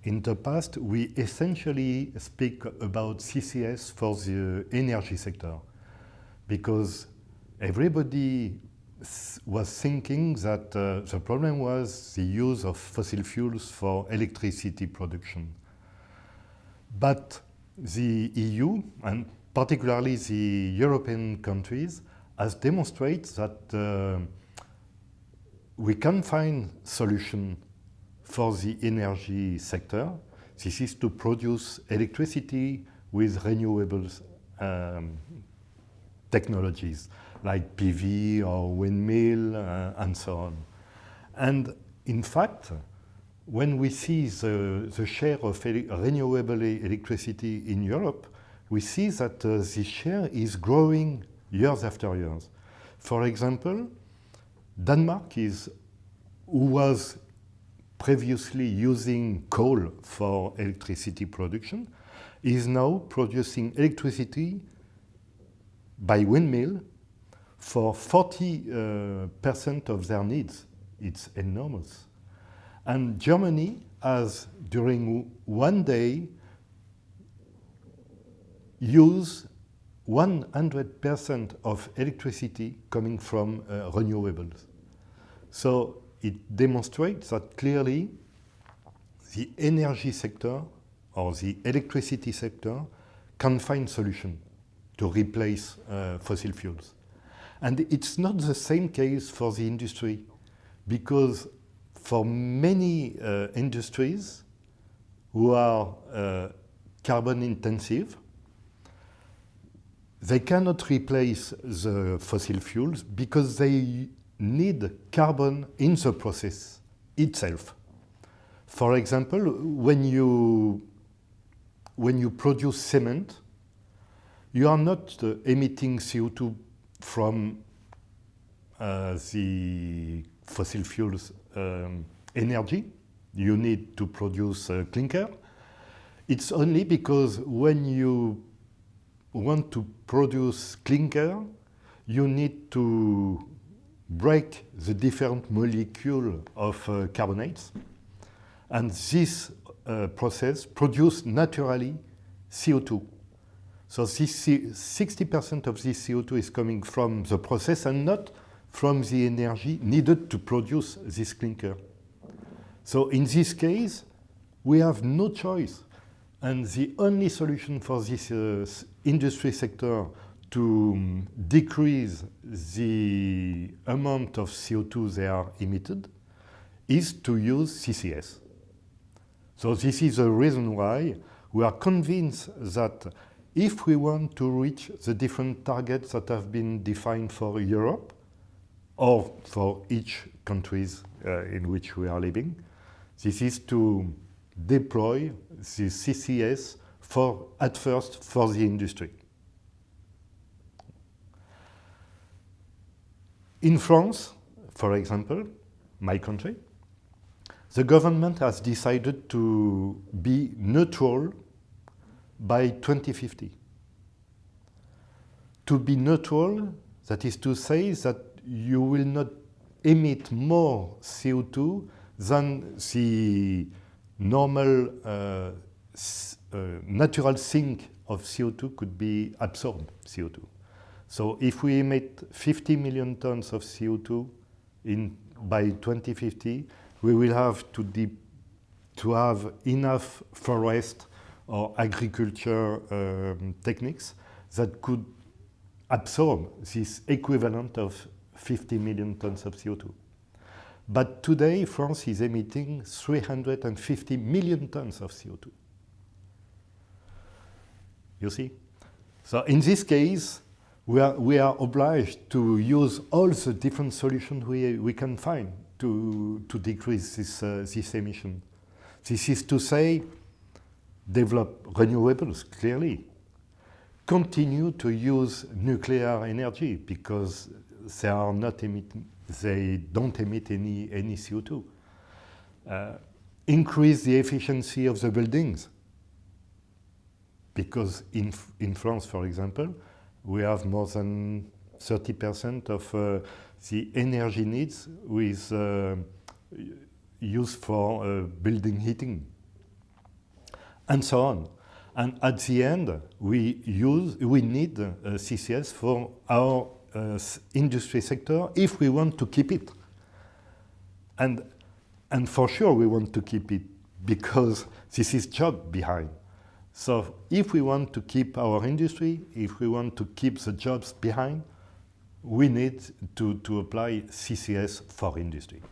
in the past, we essentially speak about CCS for the energy sector because everybody was thinking that the problem was the use of fossil fuels for electricity production. But the EU, and particularly the European countries, has demonstrated that we can find solutions for the energy sector. This is to produce electricity with renewable technologies like PV or windmill and so on. And in fact, when we see the share of renewable electricity in Europe, we see that this share is growing years after years. For example, Denmark, who was previously using coal for electricity production, is now producing electricity by windmill for 40% of their needs. It's enormous. And Germany has, during one day, used 100% of electricity coming from renewables. So it demonstrates that clearly the energy sector or the electricity sector can find solutions to replace fossil fuels. And it's not the same case for the industry, because for many industries who are carbon intensive, they cannot replace the fossil fuels because they need carbon in the process itself. For example, when you produce cement, you are not emitting CO2 from the fossil fuels energy. You need to produce clinker. It's only because when you want to produce clinker, you need to break the different molecules of carbonates. And this process produces naturally CO2. So this 60% of this CO2 is coming from the process and not from the energy needed to produce this clinker. So in this case, we have no choice. And the only solution for this industry sector to decrease the amount of CO2 they are emitted is to use CCS. So this is the reason why we are convinced that if we want to reach the different targets that have been defined for Europe or for each countries in which we are living, this is to deploy the CCS at first for the industry. In France, for example, my country, the government has decided to be neutral by 2050. To be neutral, that is to say that you will not emit more CO2 than the normal natural sink of CO2 could be absorbed CO2. So if we emit 50 million tons of CO2 by 2050, we will have to have enough forest or agriculture techniques that could absorb this equivalent of 50 million tons of CO2. But today, France is emitting 350 million tons of CO2. You see? So in this case, we are obliged to use all the different solutions we can find to decrease this emission. This is to say, develop renewables, clearly. Continue to use nuclear energy because they don't emit any CO2. Increase the efficiency of the buildings. Because in France, for example, we have more than 30% of the energy needs with used for building heating. and so on. And at the end, we need CCS for our industry sector if we want to keep it. And for sure we want to keep it because this is job behind. So if we want to keep our industry, if we want to keep the jobs behind, we need to apply CCS for industry.